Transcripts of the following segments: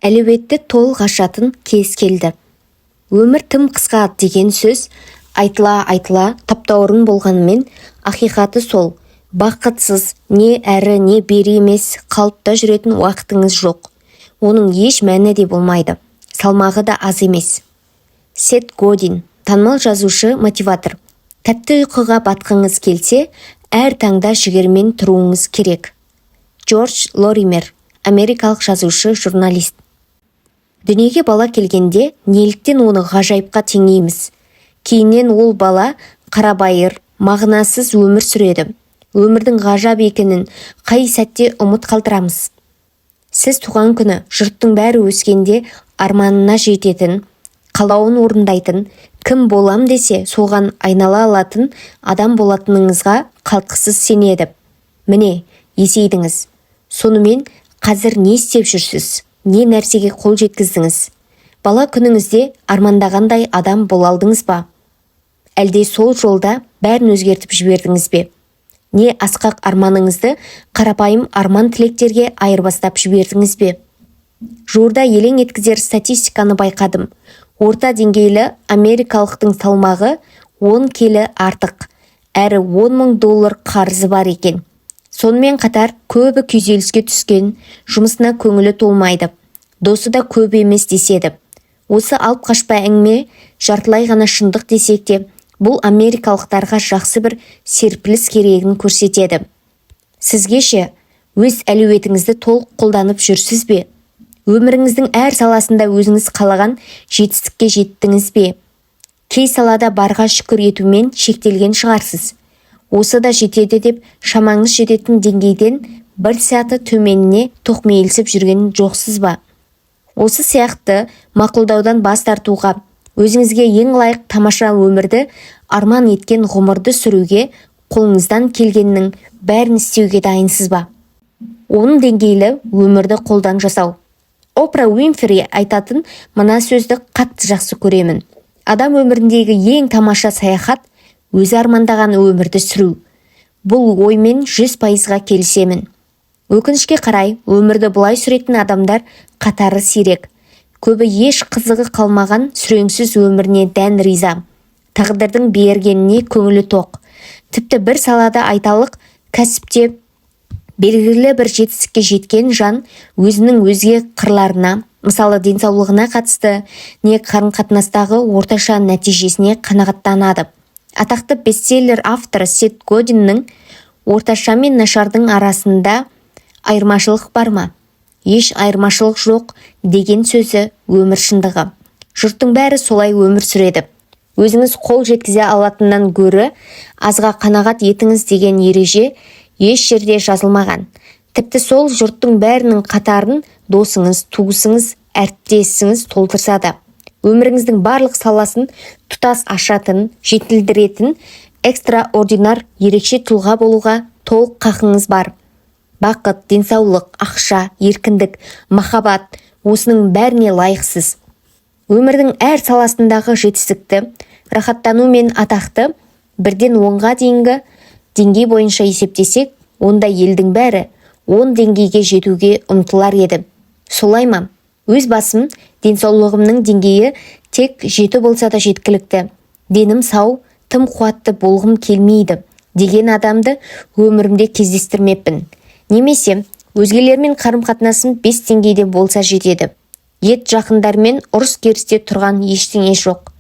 Әлеуетті толық ашатын кез келді. Өмір тым қысқа деген сөз айтыла таптаурын болғанымен, ақиқаты сол. Бақытсыз не әрі не бері емес қалыпта жүретін уақытыңыз жоқ. Оның еш мәні де болмайды. Салмағы да аз емес. Сет Годин, танымал жазушы, мотиватор. Тәтті ұйқыға батқыңыз келсе, әр таңда жігермен тұруыңыз керек. Джордж Лоример, америкалық жазушы, журналист. Дүниеге бала келгенде неліктен оны ғажайыпқа теңейміз? Кейіннен ол бала қарабайыр, мағынасыз өмір сүреді. Өмірдің ғажап екенін қай сәтте ұмыт қалдырамыз. Сіз туған күні жұрттың бәрі өскенде арманына жететін, қалауын орындайтын, кім болам десе соған айнала алатын адам болатыныңызға қалтқысыз сенеді. Міне, есейдіңіз. Сонымен қазір не істеп жүрсіз? Не нәрсеге қол жеткіздіңіз? Бала күніңізде армандағандай адам бола алдыңыз ба? Әлде сол жолда бәрін өзгертіп жібердіңіз бе? Не асқақ арманыңызды қарапайым арман тілектерге айырбастап жібердіңіз бе? Жуырда елең еткізер статистиканы байқадым. Орта деңгейлі америкалықтың салмағы 10 келі артық, әрі $10,000 қарызы бар екен. Сонымен қатар көбі күйзеліске түскен, жұмысына көңілі толмайды. Досы да көп емес деседі. Осы алып қашпа әңгіме жартылай ғана шындық десек те, бұл америкалықтарға жақсы бір серпіліс керегін көрсетеді. Сізге ше, өз әлеуетіңізді толық қолданып жүрсіз бе? Өміріңіздің әр саласында өзіңіз қалаған жетістікке жеттіңіз бе? Кей салада барға шүкір етумен шектелген шығарсыз. Осы да жетеді деп шамаңыз жететін деңгейден бір саты төменіне тоқмейілсіп жүрген жоқсыз ба? Осы сияқты мақұлдаудан бас тартуға, өзіңізге ең лайық тамаша өмірді арман еткен ғұмырды сүруге қолыңыздан келгеннің бәрін істеуге дайынсыз ба? Оның деңгейлі өмірді қолдан жасау. Опра Уинфри айтатын мына сөзді қатты жақсы көремін. Адам өміріндегі ең тамаша саяхат өзі армандаған өмірді сүру. Бұл оймен 100%-ға келісемін. Өкінішке қарай, өмірді бұлай сүретін адамдар қатары сирек. Көбі еш қызығы қалмаған сүреңсіз өміріне дән риза. Тағдырдың бергеніне көңілі тоқ. Тіпті бір салада айталық, кәсіпте белгілі бір жетістікке жеткен жан өзінің өзге қырларына, мысалы денсаулығына қатысты, не қарым-қатынастағы орташа нәтижесіне қанағаттанады. Атақты бестселлер авторы Сет Годиннің орташа мен нашардың арасында айырмашылық бар ма? Еш айырмашылық жоқ деген сөзі өмір шындығы. Жұрттың бәрі солай өмір сүреді. Өзіңіз қол жеткізе алатыннан гөрі азға қанағат етіңіз деген ереже еш жерде жазылмаған. Тіпті сол жұрттың бәрінің қатарын досыңыз, туысыңыз, әріптесіңіз толтырса. Өміріңіздің барлық саласын тұтас ашатын, жетілдіретін, экстраординар ерекше тұлға болуға толық қақыңыз бар. Бақыт, денсаулық, ақша, еркіндік, махаббат, осының бәріне лайықсыз. Өмірдің әр саласындағы жетістікті, рахаттану мен атақты бірден 10-ға дейінгі деңгей бойынша есептесек, онда елдің бәрі 10 деңгейге жетуге ұмтылар еді. Солай ма? Өз басым, денсаулығымның деңгейі тек 7 болса да жеткілікті. Денім сау, тым қуатты болғым келмейді деген адамды өмірімде кездестірмеппін. Немесе өзгелермен қарым-қатынасым 5 деңгейде болса жетеді. Ет жақындармен ұрыс-керісте тұрған ештеңе жоқ.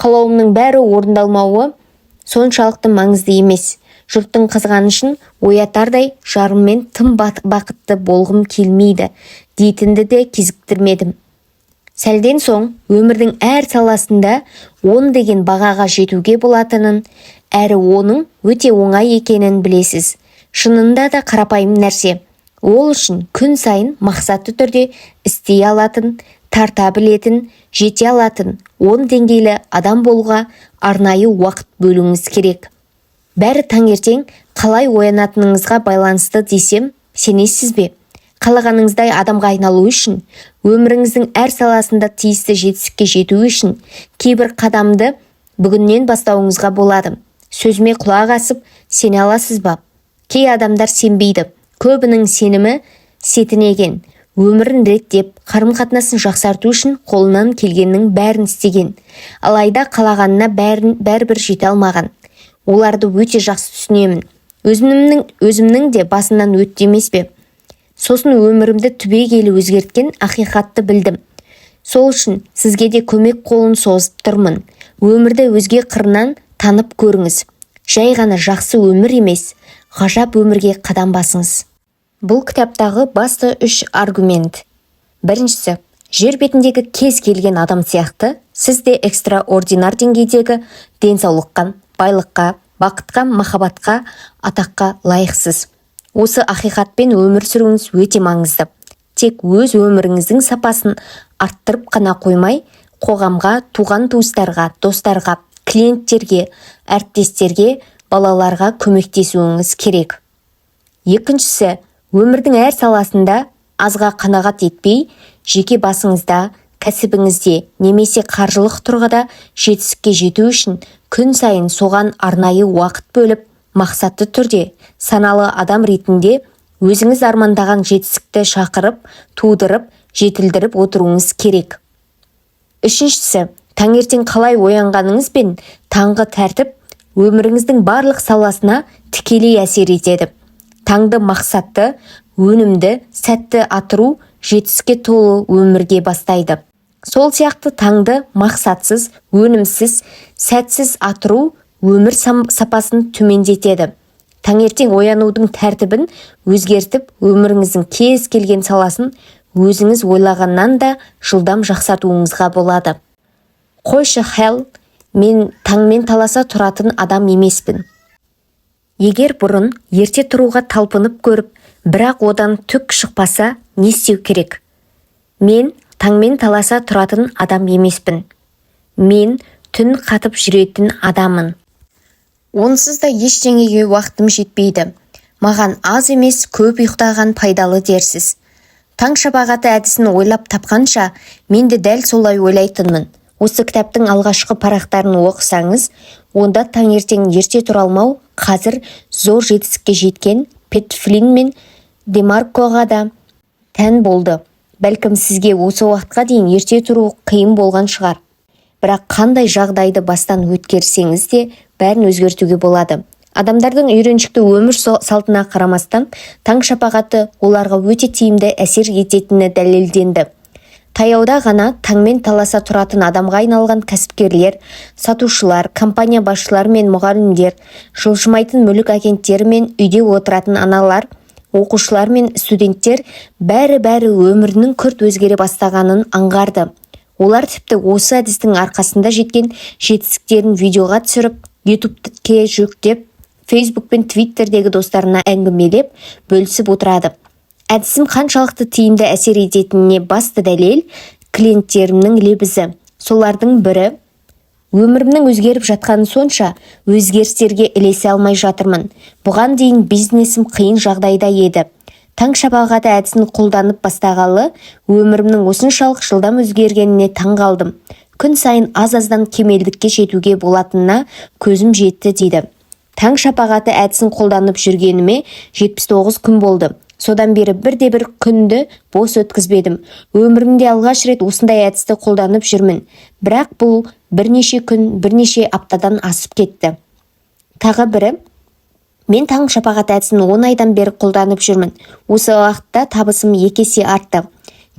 Қалауымның бәрі орындалмауы соншалықты маңызды емес. Жұрттың қызғанышын оятардай жарыммен тым бақытты болғым келмейді дейтінді де кезіктірмедім. Сәлден соң өмірдің әр саласында 10 деген бағаға жетуге болатынын, әрі оның өте оңай екенін білесіз. Шынында да қарапайым нәрсе. Ол үшін күн сайын мақсатты түрде істей алатын, тарта білетін, жете алатын 10 деңгейлі адам болуға арнайы уақыт бөлуіңіз керек. Бәрі таңертең қалай оянатыныңызға байланысты десем, сенесіз бе? Қалағаныңыздай адамға айналу үшін, өміріңіздің әр саласында тиісті жетістікке жету үшін кейбір қадамды бүгіннен бастауыңызға болады. Сөзіме құлақ асып, сене аласыз ба? Кей адамдар сенбейді. Көбінің сенімі сетінеген. өмірін реттеп, қарым-қатынасын жақсарту үшін қолынан келгеннің бәрін істеген. Алайда қалағанына бәрібір жете алмаған. Оларды өте жақсы түсінемін. Өзімнің де басынан өтті емес пе? Сосын өмірімді түбегейлі өзгерткен ақиқатты білдім. Сол үшін сізге де көмек қолын созып тұрмын. Өмірді өзге қырынан танып көріңіз. Жай ғана жақсы өмір емес, ғажап өмірге қадам басыңыз. Бұл кітаптағы басты 3 аргумент. Біріншісі, жер бетіндегі кез келген адам сияқты, сіз де экстраординар деңгейдегі денсаулыққа, байлыққа, бақытқа, махаббатқа, атаққа лайықсыз. Осы ақиқатпен өмір сүруіңіз өте маңызды. Тек өз өміріңіздің сапасын арттырып қана қоймай, қоғамға, туған-туыстарға, достарға, клиенттерге, әріптестерге, балаларға көмектесуіңіз керек. Екіншісі, өмірдің әр саласында азға қанағат етпей, жеке басыңызда, кәсібіңізде немесе қаржылық тұрғыда жетістікке жету үшін күн сайын соған арнайы уақыт бөліп, мақсатты түрде, саналы адам ретінде өзіңіз армандаған жетістікті шақырып, тудырып, жетілдіріп отыруыңыз керек. Үшіншісі, таңертең қалай оянғаныңыз бен таңғы тәртіп өміріңіздің барлық саласына тікелей әсер етеді. Таңды мақсатты, өнімді, сәтті атыру жетістікке толы өмірге бастайды. Сол сияқты таңды мақсатсыз, өнімсіз, сәтсіз атыру өмір сапасын төмендетеді. Таңертең оянудың тәртібін өзгертіп, өміріңіздің кез келген саласын өзіңіз ойлағаннан да жылдам жақсартуыңызға болады. Қойшы Хэл, мен таңмен таласа тұратын адам емеспін. Егер бұрын ерте тұруға талпынып көріп, бірақ одан түк шықпаса, не істеу керек? Мен таңмен таласа тұратын адам емеспін. Мен түн қатып жүретін адамын. Онсыз да ештеңеге уақытым жетпейді. Маған аз емес көп ұйықтаған пайдалы дерсіз. Таң шапағаты әдісін ойлап тапқанша, мен де дәл солай ойлайтынмын. Осы кітаптың алғашқы парақтарын оқысаңыз, онда таңертең ерте тұра алмау қазір зор жетістікке жеткен Пэт Флинн мен Демаркоға да тән болды. Бәлкім сізге осы уақытқа дейін ерте тұру қиын болған шығар. Бірақ қандай жағдайды бастан өткерсеңіз де бәрін өзгертуге болады. Адамдардың үйреншікті өмір салтына қарамастан, таң шапағаты оларға өте тиімді әсер ететіні дәлелденді. Таяуда ғана таңмен таласа тұратын адамға айналған кәсіпкерлер, сатушылар, компания басшылары мен мұғалімдер, жылжымайтын мүлік агенттері мен үйде отыратын аналар, оқушылар мен студенттер бәрі өмірінің күрт өзгере бастағанын аңғарды. Олар тіпті осы әдістің арқасында жеткен жетістіктерін видеоға түсіріп, ютубке жүктеп, фейсбук пен твиттердегі достарына әңгімелеп, бөлісіп отырады. Әдісім қаншалықты тиімді әсер ететініне басты дәлел клиенттерімнің лебізі. Солардың бірі, өмірімнің өзгеріп жатқаны сонша, өзгерістерге ілесе алмай жатырмын. Бұған дейін бизнесім қиын жағдайда еді. Таң шапағаты әдісін қолданып бастағалы, өмірімнің осыншалық жылдам өзгергеніне таң қалдым. Күн сайын аз-аздан кемелдікке жетуге болатынына көзім жетті дейді. Таң шапағаты әдісін қолданып жүргеніме 79 күн болды. Содан бері бірде-бір күнді бос өткізбедім. Өмірімде алғаш рет осындай әдісті қолданып жүрмін. Бірақ бұл бірнеше күн, бірнеше аптадан асып кетті. Тағы бірі, мен таң шапағаты әдісін 10 айдан бері қолданып жүрмін. Осы уақытта табысым 2 есе артты.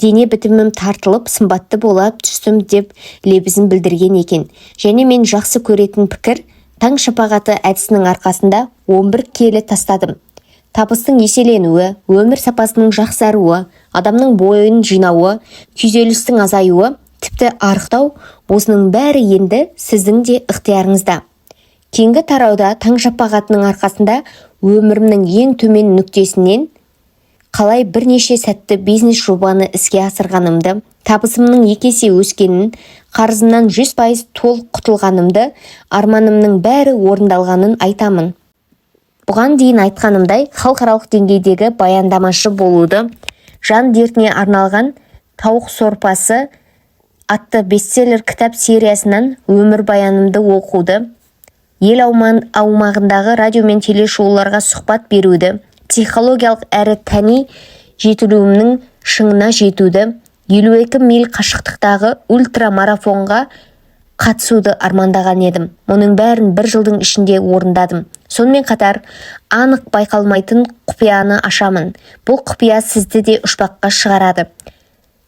Дене бітімім тартылып, сымбатты бола түстім деп лебізін білдірген екен. Және мен жақсы көретін пікір, таң шапағаты әдісінің арқасында 11 келі тастадым. Табыстың еселенуі, өмір сапасының жақсаруы, адамның бойын жинауы, күйзелістің азаюы, тіпті арықтау, осының бәрі енді сіздің де ықтиярыңызда. Кейінгі тарауда таң шапағатының арқасында өмірімнің ең төмен нүктесінен қалай бірнеше сәтті бизнес жобаны іске асырғанымды, табысымның 2 есе өскенін, қарызымнан 100% толық құтылғанымды, арманымның бәрі орындалғанын айтамын. Бұған дейін айтқанымдай, халықаралық деңгейдегі баяндамашы болуды, жан дертіне арналған «Тауық сорпасы» атты бестселлер кітап сериясынан өмір баянымды оқуды, ел аумағындағы радио мен телешоуларға сұхбат беруді, психологиялық әрі тәни жетілуімнің шыңына жетуді, 52 миль қашықтықтағы ультрамарафонға қатысуды армандаған едім. Мұның бәрін бір жылдың ішінде орындадым. Сонымен қатар, анық байқалмайтын құпияны ашамын. Бұл құпия сізді де ұшпаққа шығарады.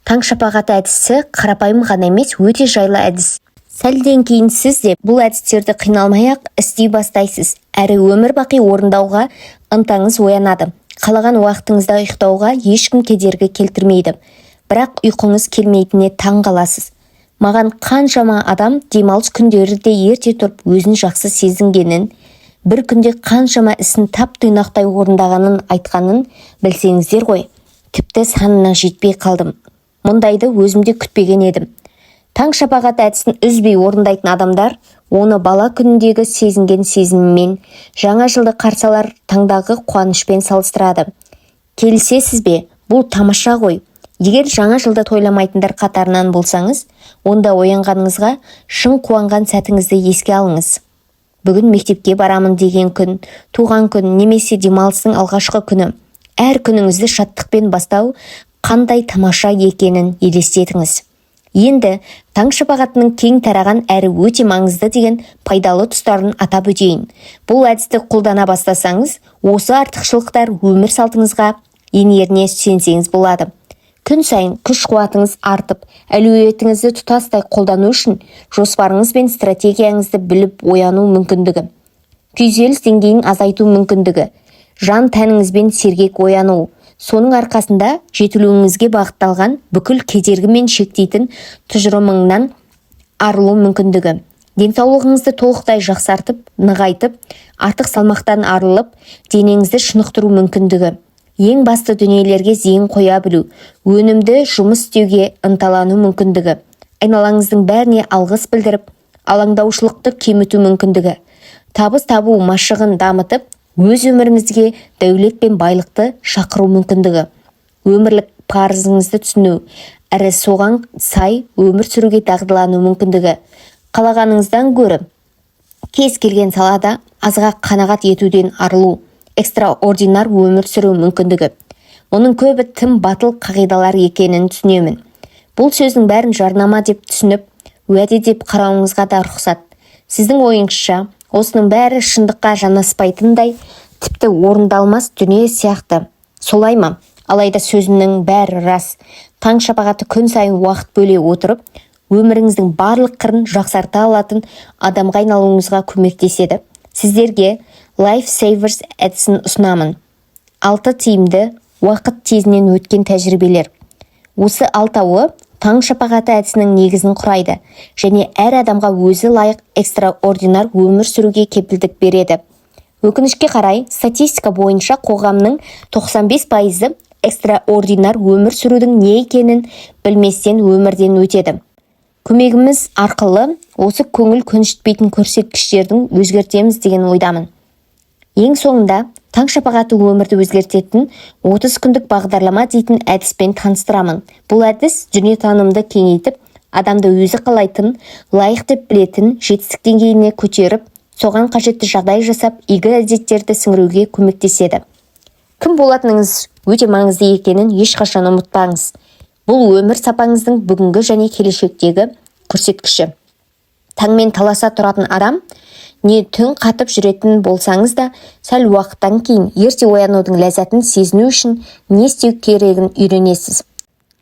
Таң шапағаты әдісі қарапайым ғана емес, өте жайлы әдіс. Сәлден кейін сіз де бұл әдістерді қиналмай-ақ істей бастайсыз, әрі өмір бақи орындауға ынтаңыз оянады. Қалаған уақытыңызда ұйықтауға ешкім кедергі келтірмейді. Бірақ ұйқыңыз келмейтініне таң қаласыз. Маған қаншама адам демалыс күндері де ерте тұрып өзін жақсы сезінгенін, бір күнде қаншама ісін тап-тұйнақтай орындағанын айтқанын білсеңіздер ғой. Тіпті санына жетпей қалдым. Мұндайды өзімде күтпеген едім. Таң шапағаты әдісін үзбей орындайтын адамдар оны бала күніндегі сезінген сезіммен, жаңа жылды қарсы алар таңдағы қуанышпен салыстырады. Келісесіз бе? Бұл тамаша ғой. Егер жаңа жылды тойламайтындар қатарынан болсаңыз, онда оянғаныңызға шын қуанған сәтіңізді еске алыңыз. Бүгін мектепке барамын деген күн, туған күн немесе демалыстың алғашқы күні. Әр күніңізді шаттықпен бастау қандай тамаша екенін елестетіңіз. Енді таң шапағатының кең тараған әрі өте маңызды деген пайдалы тұстарын атап өтейін. Бұл әдісті қолдана бастасаңыз, осы артықшылықтар өмір салтыңызға енеріне сенсеңіз болады. Күн сайын күш-қуатыңыз артып, әлеуетіңізді тұтастай қолдану үшін жоспарыңыз бен стратегияңызды біліп ояну мүмкіндігі. Күйзеліс деңгейін азайту мүмкіндігі. Жан тәніңізбен сергек ояну. Соның арқасында жетілуіңізге бағытталған бүкіл кедергі мен шектейтін тұжырымыңнан арылу мүмкіндігі. Денсаулығыңызды толықтай жақсартып, нығайтып, артық салмақтан арылып, денеңізді шынықтыру мүмкіндігі. Ең басты дүниелерге зейін қоя білу, өнімді жұмыс істеуге ынталану мүмкіндігі. Айналаңыздың бәріне алғыс білдіріп, алаңдаушылықты кеміту мүмкіндігі. Табыс табу машығын дамытып, өз өміріңізге дәулет пен байлықты шақыру мүмкіндігі. Өмірлік парызыңызды түсіну, әрі соған сай өмір сүруге дағдылану мүмкіндігі. Қалағаныңыздан гөрі кез келген салада азға қанағат етуден арылу, экстраординар өмір сүру мүмкіндігі. Оның көбі тым батыл қағидалар екенін түсінемін. Бұл сөздің бәрін жарнама деп түсініп, уәде деп қарауыңызға да рұқсат. Сіздің ойыңызша, осының бәрі шындыққа жанаспайтындай, тіпті орындалмас дүние сияқты. Солай ма? Алайда сөзінің бәрі рас. Таң шапағаты күн сайын уақыт бөле отырып, өміріңіздің барлық қырын жақсарта алатын адамға айналуыңызға көмектеседі. Сіздерге Life Savers әдісін ұсынамын. 6 тиімді, уақыт тезінен өткен тәжірибелер. Осы 6-ы таң шапағаты әдісінің негізін құрайды және әр адамға өзі лайық экстраординар өмір сүруге кепілдік береді. Өкінішке қарай, статистика бойынша қоғамның 95% экстраординар өмір сүрудің не екенін білместен өмірден өтеді. Көмегіміз арқылы осы көңіл көншітпейтін көрсеткіштердің өзгертеміз деген ойдамын. Ең соңында таң шапағаты өмірді өзгертетін 30 күндік бағдарлама дейтін әдіспен таныстырамын. Бұл әдіс дүниетанымды кеңейтіп, адамды өзі қалайтын, лайық деп білетін жетістік деңгейіне көтеріп, соған қажетті жағдай жасап, игі әдеттерді сіңіруге көмектеседі. Кім болатыныңыз өте маңызды екенін ешқашан ұмытпаңыз. Бұл өмір сапаңыздың бүгінгі және келешектегі көрсеткіші. Таңмен таласа тұратын адам, не түн қатып жүретін болсаңыз да, сәл уақыттан кейін ерте оянудың ләззатын сезіну үшін не істеу керегін үйренесіз.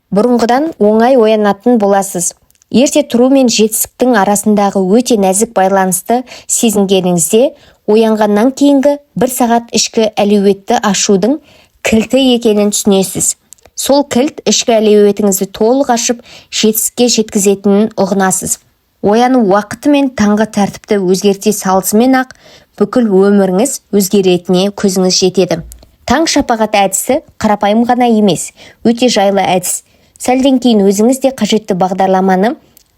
Бұрынғыдан оңай оянатын боласыз. Ерте тұру мен жетістіктің арасындағы өте нәзік байланысты сезінгеніңізде, оянғаннан кейінгі 1 сағат ішкі әлеуетті ашудың кілті екенін түсінесіз. Сол кілт ішкі әлеуетіңізді толық ашып, жетістікке жеткізетінін ұғынасыз. Ояну уақыты мен таңғы тәртіпті өзгерте салысымен ақ бүкіл өміріңіз өзгеретіне көзіңіз жетеді. Таң шапағаты әдісі қарапайым ғана емес, өте жайлы әдіс. Сәлден кейін өзіңіз де қажетті бағдарламаны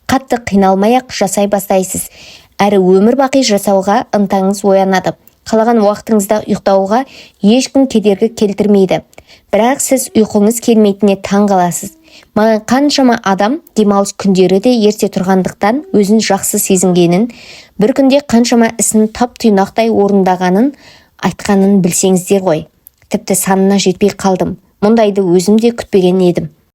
қатты қиналмай-ақ жасай бастайсыз. Әрі өмір бақи жасауға ынтаңыз оянады. Қалаған уақытыңызда ұйықтауға ешкім кедергі келтірмейді. Бірақ сіз ұйқыңыз келмейтініне таң қаласыз. Маған қаншама адам демалыс күндері де ерте тұрғандықтан өзін жақсы сезінгенін, бір күнде қаншама ісін тап-тұйнақтай орындағанын айтқанын білсеңіздер ғой. Тіпті санына жетпей қалдым. мұндайды өзім де күтпеген едім.